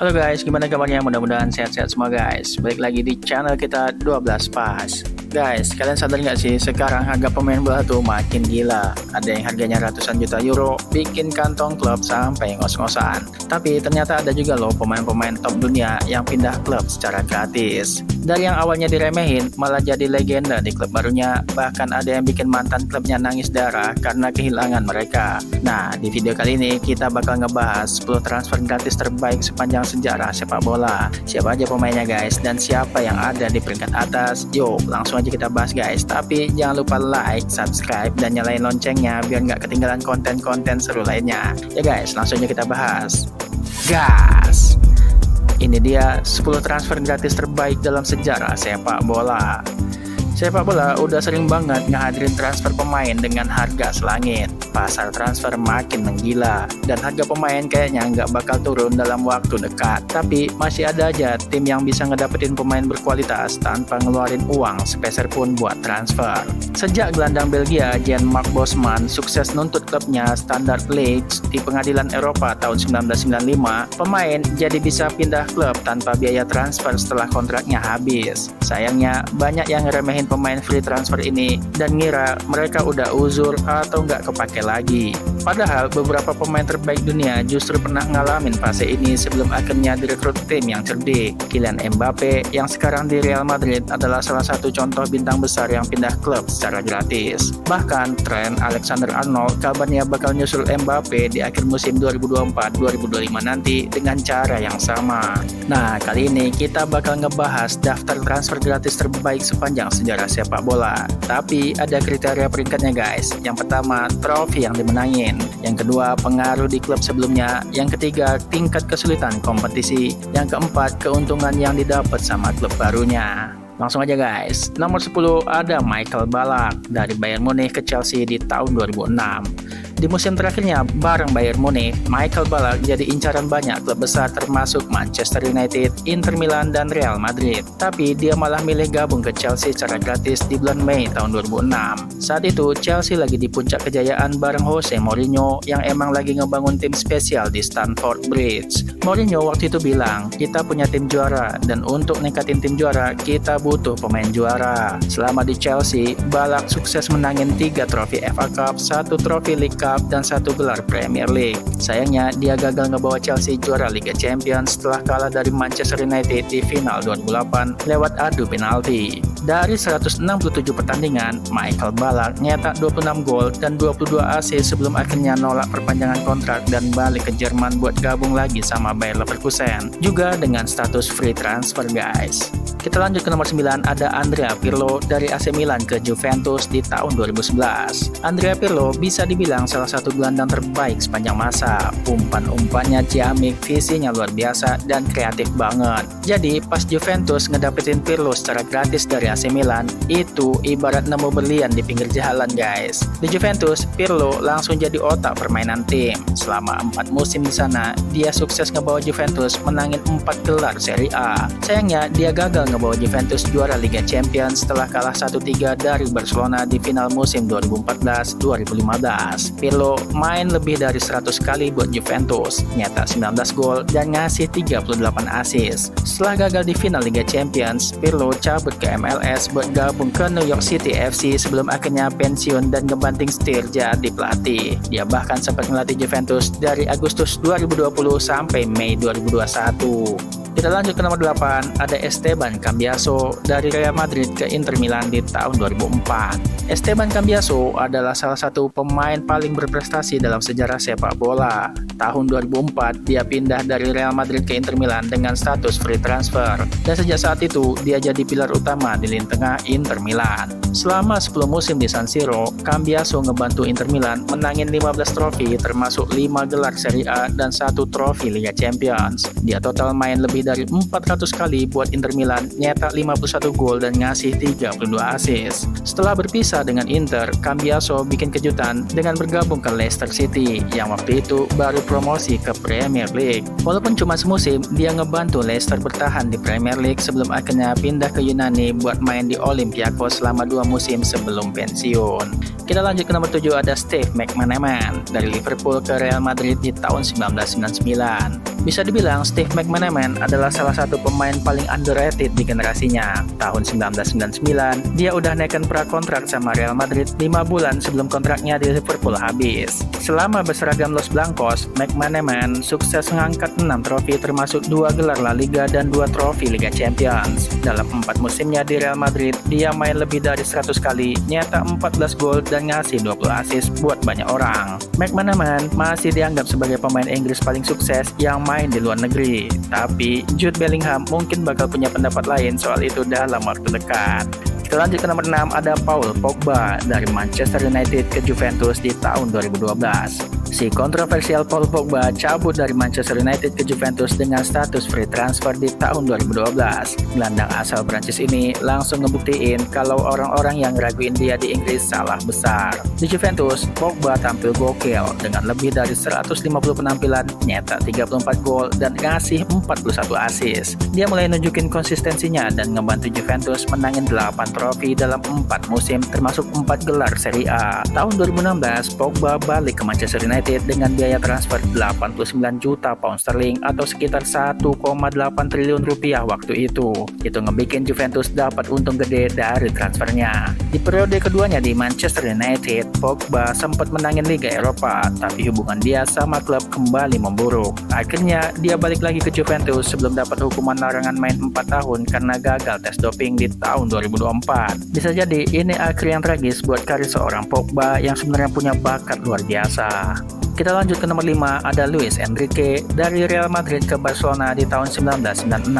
Halo guys, gimana kabarnya? Mudah-mudahan sehat-sehat semua guys. Balik lagi di channel kita 12 Pas. Guys, kalian sadar nggak sih sekarang harga pemain bola tuh makin gila. Ada yang harganya ratusan juta euro, bikin kantong klub sampai ngos-ngosan. Tapi ternyata ada juga loh pemain-pemain top dunia yang pindah klub secara gratis. Dari yang awalnya diremehin, malah jadi legenda di klub barunya. Bahkan ada yang bikin mantan klubnya nangis darah karena kehilangan mereka. Nah, di video kali ini kita bakal ngebahas 10 transfer gratis terbaik sepanjang sejarah sepak bola. Siapa aja pemainnya guys, dan siapa yang ada di peringkat atas. Yuk, langsung aja kita bahas guys. Tapi jangan lupa like, subscribe, dan nyalain loncengnya biar nggak ketinggalan konten-konten seru lainnya. Ya guys, langsung aja kita bahas. Gas! Ini dia 10 transfer gratis terbaik dalam sejarah sepak bola. Sepak bola udah sering banget ngehadirin transfer pemain dengan harga selangit. Pasar transfer makin menggila dan harga pemain kayaknya nggak bakal turun dalam waktu dekat. Tapi masih ada aja tim yang bisa ngedapetin pemain berkualitas tanpa ngeluarin uang sepeser pun buat transfer. Sejak gelandang Belgia Jan-Marc Bosman sukses nuntut klubnya Standard Liège di pengadilan Eropa tahun 1995, pemain jadi bisa pindah klub tanpa biaya transfer setelah kontraknya habis. Sayangnya banyak yang ngeremehin pemain free transfer ini dan ngira mereka udah uzur atau nggak kepake lagi. Padahal beberapa pemain terbaik dunia justru pernah ngalamin fase ini sebelum akhirnya direkrut tim yang cerdik. Kylian Mbappe yang sekarang di Real Madrid adalah salah satu contoh bintang besar yang pindah klub secara gratis. Bahkan Trent Alexander-Arnold kabarnya bakal nyusul Mbappe di akhir musim 2024-2025 nanti dengan cara yang sama. Nah, kali ini kita bakal ngebahas daftar transfer gratis terbaik sepanjang sejarah sepak bola. Tapi ada kriteria peringkatnya guys. Yang pertama, trofi yang dimenangin. Yang kedua, pengaruh di klub sebelumnya. Yang ketiga, tingkat kesulitan kompetisi. Yang keempat, keuntungan yang didapat sama klub barunya. Langsung aja guys. Nomor 10 ada Michael Ballack dari Bayern Munich ke Chelsea di tahun 2006. Di musim terakhirnya bareng Bayern Munich, Michael Ballack jadi incaran banyak klub besar termasuk Manchester United, Inter Milan, dan Real Madrid. Tapi dia malah milih gabung ke Chelsea secara gratis di bulan Mei tahun 2006. Saat itu Chelsea lagi di puncak kejayaan bareng Jose Mourinho yang emang lagi ngebangun tim spesial di Stamford Bridge. Mourinho waktu itu bilang, kita punya tim juara dan untuk ningkatin tim juara kita butuh pemain juara. Selama di Chelsea, Ballack sukses menangin 3 trofi FA Cup, 1 trofi League Cup, dan 1 gelar Premier League. Sayangnya dia gagal ngebawa Chelsea juara Liga Champions setelah kalah dari Manchester United di final 2008 lewat adu penalti. Dari 167 pertandingan, Michael Ballack nyetak 26 gol dan 22 assist sebelum akhirnya nolak perpanjangan kontrak dan balik ke Jerman buat gabung lagi sama Bayer Leverkusen, juga dengan status free transfer guys. Kita lanjut ke nomor 9, ada Andrea Pirlo dari AC Milan ke Juventus di tahun 2011. Andrea Pirlo bisa dibilang salah satu gelandang terbaik sepanjang masa. Umpan-umpannya ciamik, visinya luar biasa, dan kreatif banget. Jadi pas Juventus ngedapetin Pirlo secara gratis dari AC Milan, itu ibarat nemu berlian di pinggir jalan guys. Di Juventus, Pirlo langsung jadi otak permainan tim. Selama 4 musim di sana, dia sukses ngebawa Juventus menangin 4 gelar Serie A. Sayangnya dia gagal ngebawa Juventus juara Liga Champions setelah kalah 1-3 dari Barcelona di final musim 2014-2015. Pirlo main lebih dari 100 kali buat Juventus, nyetak 19 gol dan ngasih 38 assist. Setelah gagal di final Liga Champions, Pirlo cabut ke MLS buat gabung ke New York City FC sebelum akhirnya pensiun dan ngebanting setir jadi pelatih. Dia bahkan sempat melatih Juventus dari Agustus 2020 sampai Mei 2021. Kita lanjut ke nomor 8, ada Esteban Cambiaso dari Real Madrid ke Inter Milan di tahun 2004. Esteban Cambiaso adalah salah satu pemain paling berprestasi dalam sejarah sepak bola. Tahun 2004, dia pindah dari Real Madrid ke Inter Milan dengan status free transfer. Dan sejak saat itu, dia jadi pilar utama di lini tengah Inter Milan. Selama 10 musim di San Siro, Cambiaso ngebantu Inter Milan menangin 15 trofi termasuk 5 gelar Serie A dan 1 trofi Liga Champions. Dia total main lebih dari 400 kali buat Inter Milan nyetak 51 gol dan ngasih 32 assist. Setelah berpisah dengan Inter, Cambiaso bikin kejutan dengan bergabung ke Leicester City yang waktu itu baru promosi ke Premier League. Walaupun cuma semusim, dia ngebantu Leicester bertahan di Premier League sebelum akhirnya pindah ke Yunani buat main di Olympiakos selama 2 musim sebelum pensiun. Kita lanjut ke nomor 7, ada Steve McManaman dari Liverpool ke Real Madrid di tahun 1999. Bisa dibilang Steve McManaman adalah salah satu pemain paling underrated di generasinya. Tahun 1999, dia udah naikkan prakontrak sama Real Madrid 5 bulan sebelum kontraknya di Liverpool habis. Selama berseragam Los Blancos, McManaman sukses mengangkat 6 trofi termasuk 2 gelar La Liga dan 2 trofi Liga Champions. Dalam 4 musimnya di Real Madrid, dia main lebih dari 100 kali, nyetak 14 gol dan ngasih 20 assist buat banyak orang. McManaman masih dianggap sebagai pemain Inggris paling sukses yang main di luar negeri. Tapi Jude Bellingham mungkin bakal punya pendapat lain soal itu dalam waktu dekat. Kita lanjut ke nomor 6, ada Paul Pogba dari Manchester United ke Juventus di tahun 2012. Si kontroversial Paul Pogba cabut dari Manchester United ke Juventus dengan status free transfer di tahun 2012. Gelandang asal Prancis ini langsung ngebuktiin kalau orang-orang yang raguin dia di Inggris salah besar. Di Juventus, Pogba tampil gokil dengan lebih dari 150 penampilan, nyetak 34 gol dan ngasih 41 assist. Dia mulai nunjukin konsistensinya dan ngebantu Juventus menangin 8 trofi dalam 4 musim termasuk 4 gelar Serie A. Tahun 2016, Pogba balik ke Manchester United dengan biaya transfer 89 juta pound sterling atau sekitar 1,8 triliun rupiah waktu itu. Itu ngebikin Juventus dapat untung gede dari transfernya. Di periode keduanya di Manchester United, Pogba sempat menangin Liga Eropa, tapi hubungan dia sama klub kembali memburuk. Akhirnya dia balik lagi ke Juventus sebelum dapat hukuman larangan main 4 tahun karena gagal tes doping di tahun 2024. Bisa jadi ini akhir yang tragis buat karir seorang Pogba yang sebenarnya punya bakat luar biasa. Kita lanjut ke nomor 5, ada Luis Enrique dari Real Madrid ke Barcelona di tahun 1996.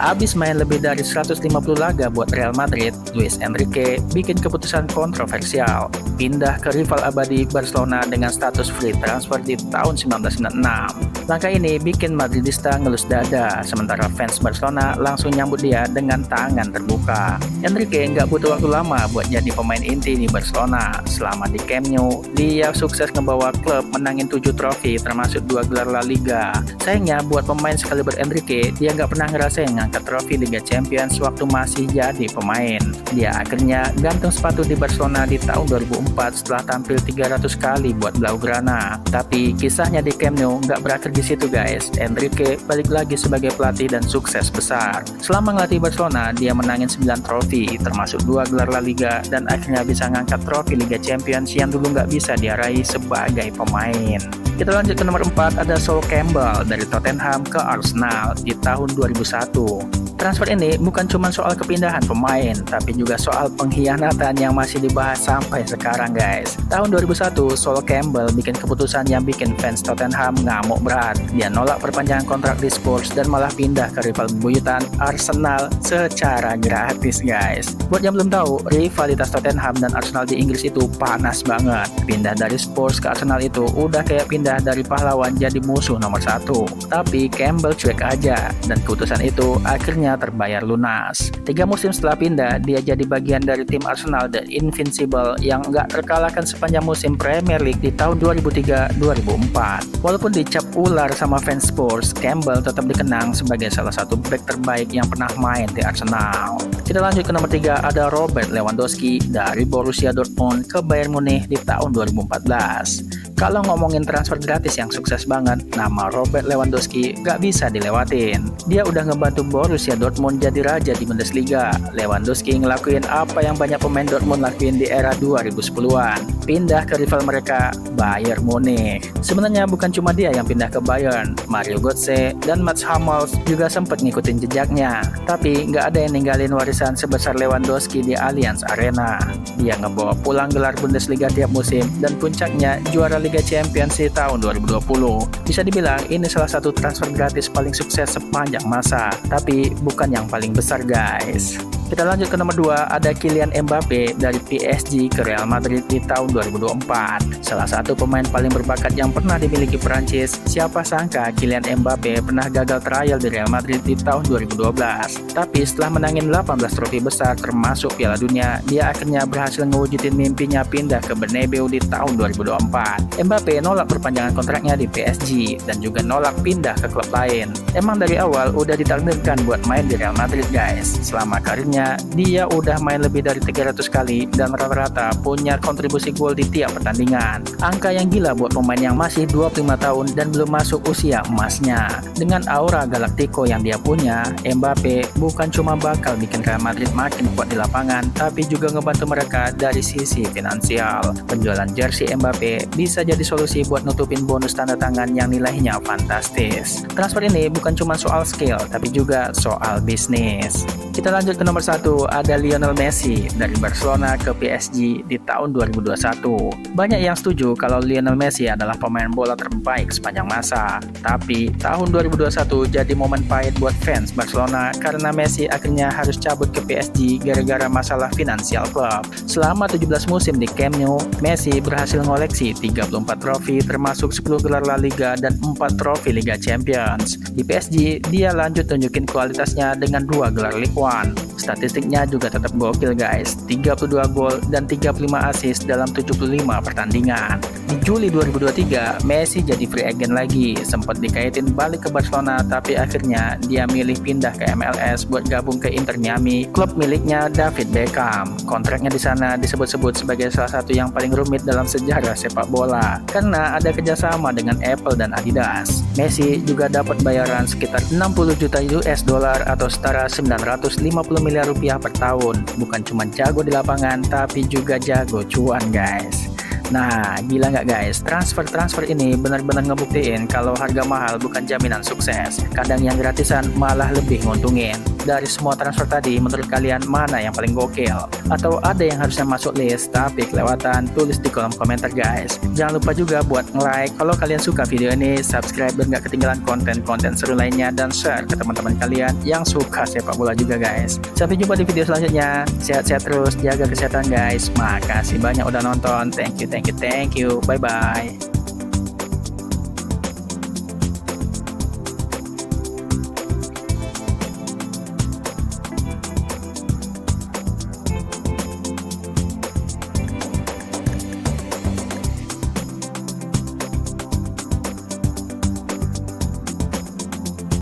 Abis main lebih dari 150 laga buat Real Madrid, Luis Enrique bikin keputusan kontroversial, pindah ke rival abadi Barcelona dengan status free transfer di tahun 1996. Langkah ini bikin Madridista ngelus dada, sementara fans Barcelona langsung nyambut dia dengan tangan terbuka. Enrique nggak butuh waktu lama buat jadi pemain inti di Barcelona. Selama di Camp Nou, dia sukses ngebawa klub menangin 7 trofi termasuk 2 gelar La Liga. Sayangnya buat pemain sekaliber Enrique, dia nggak pernah ngerasain ngangkat trofi Liga Champions waktu masih jadi pemain. Dia akhirnya gantung sepatu di Barcelona di tahun 2004 setelah tampil 300 kali buat Blaugrana. Tapi kisahnya di Camp Nou nggak berakhir di situ guys. Enrique balik lagi sebagai pelatih dan sukses besar. Selama ngelatih Barcelona, dia menangin 9 trofi termasuk 2 gelar La Liga dan akhirnya bisa ngangkat trofi Liga Champions yang dulu nggak bisa dia raih sebagai pemain. Kita lanjut ke nomor 4, ada Sol Campbell dari Tottenham ke Arsenal di tahun 2001. Transfer ini bukan cuma soal kepindahan pemain, tapi juga soal pengkhianatan yang masih dibahas sampai sekarang guys. Tahun 2001, Sol Campbell bikin keputusan yang bikin fans Tottenham ngamuk berat. Dia nolak perpanjangan kontrak di Spurs dan malah pindah ke rival bebuyutan Arsenal secara gratis guys. Buat yang belum tahu, rivalitas Tottenham dan Arsenal di Inggris itu panas banget. Pindah dari Spurs ke Arsenal itu udah kayak pindah dari pahlawan jadi musuh nomor 1. Tapi Campbell cuek aja, dan keputusan itu akhirnya terbayar lunas. 3 musim setelah pindah, dia jadi bagian dari tim Arsenal The Invincible yang nggak terkalahkan sepanjang musim Premier League di tahun 2003-2004. Walaupun dicap ular sama fans Spurs, Campbell tetap dikenang sebagai salah satu bek terbaik yang pernah main di Arsenal. Kita lanjut ke nomor 3, ada Robert Lewandowski dari Borussia Dortmund ke Bayern Munich di tahun 2014. Kalau ngomongin transfer gratis yang sukses banget, nama Robert Lewandowski gak bisa dilewatin. Dia udah ngebantu Borussia Dortmund jadi raja di Bundesliga. Lewandowski ngelakuin apa yang banyak pemain Dortmund lakuin di era 2010-an. Pindah ke rival mereka, Bayern Munich. Sebenarnya bukan cuma dia yang pindah ke Bayern. Mario Götze dan Mats Hummels juga sempat ngikutin jejaknya. Tapi gak ada yang ninggalin warisan sebesar Lewandowski di Allianz Arena. Dia ngebawa pulang gelar Bundesliga tiap musim dan puncaknya juara Liga Champions di tahun 2020. Bisa dibilang ini salah satu transfer gratis paling sukses sepanjang masa, tapi bukan yang paling besar guys. Kita lanjut ke nomor 2, ada Kylian Mbappe dari PSG ke Real Madrid di tahun 2024. Salah satu pemain paling berbakat yang pernah dimiliki Prancis. Siapa sangka Kylian Mbappe pernah gagal trial di Real Madrid di tahun 2012. Tapi setelah menangin 18 trofi besar termasuk Piala Dunia, dia akhirnya berhasil ngewujudin mimpinya pindah ke Bernabeu di tahun 2024. Mbappe nolak perpanjangan kontraknya di PSG dan juga nolak pindah ke klub lain. Emang dari awal udah ditakdirkan buat main di Real Madrid guys. Selama karirnya dia udah main lebih dari 300 kali dan rata-rata punya kontribusi gol di tiap pertandingan. Angka yang gila buat pemain yang masih 25 tahun dan belum masuk usia emasnya. Dengan aura Galactico yang dia punya, Mbappe bukan cuma bakal bikin Real Madrid makin kuat di lapangan, tapi juga ngebantu mereka dari sisi finansial. Penjualan jersey Mbappe bisa jadi solusi buat nutupin bonus tanda tangan yang nilainya fantastis. Transfer ini bukan cuma soal skill, tapi juga soal bisnis. Kita lanjut ke nomor 1, ada Lionel Messi dari Barcelona ke PSG di tahun 2021. Banyak yang setuju kalau Lionel Messi adalah pemain bola terbaik sepanjang masa. Tapi tahun 2021 jadi momen pahit buat fans Barcelona karena Messi akhirnya harus cabut ke PSG gara-gara masalah finansial klub. Selama 17 musim di Camp Nou, Messi berhasil ngoleksi 34 trofi termasuk 10 gelar La Liga dan 4 trofi Liga Champions. Di PSG, dia lanjut tunjukin kualitasnya dengan 2 gelar Ligue 1. Statistiknya juga tetap gokil guys, 32 gol dan 35 assist dalam 75 pertandingan. Di Juli 2023, Messi jadi free agent lagi, sempat dikaitin balik ke Barcelona tapi akhirnya dia milih pindah ke MLS buat gabung ke Inter Miami, klub miliknya David Beckham. Kontraknya di sana disebut-sebut sebagai salah satu yang paling rumit dalam sejarah sepak bola karena ada kerjasama dengan Apple dan Adidas. Messi juga dapat bayaran sekitar 60 juta US dollar atau setara 950 miliar rupiah per tahun. Bukan cuma jago di lapangan tapi juga jago cuan guys. Nah, gila nggak guys? Transfer ini benar-benar ngebuktiin kalau harga mahal bukan jaminan sukses. Kadang yang gratisan malah lebih nguntungin. Dari semua transfer tadi, menurut kalian mana yang paling gokil? Atau ada yang harusnya masuk list tapi kelewatan? Tulis di kolom komentar guys. Jangan lupa juga buat nge-like kalau kalian suka video ini, subscribe biar nggak ketinggalan konten-konten seru lainnya, dan share ke teman-teman kalian yang suka sepak bola juga guys. Sampai jumpa di video selanjutnya. Sehat-sehat terus, jaga kesehatan guys. Makasih banyak udah nonton. Thank you. Bye-bye.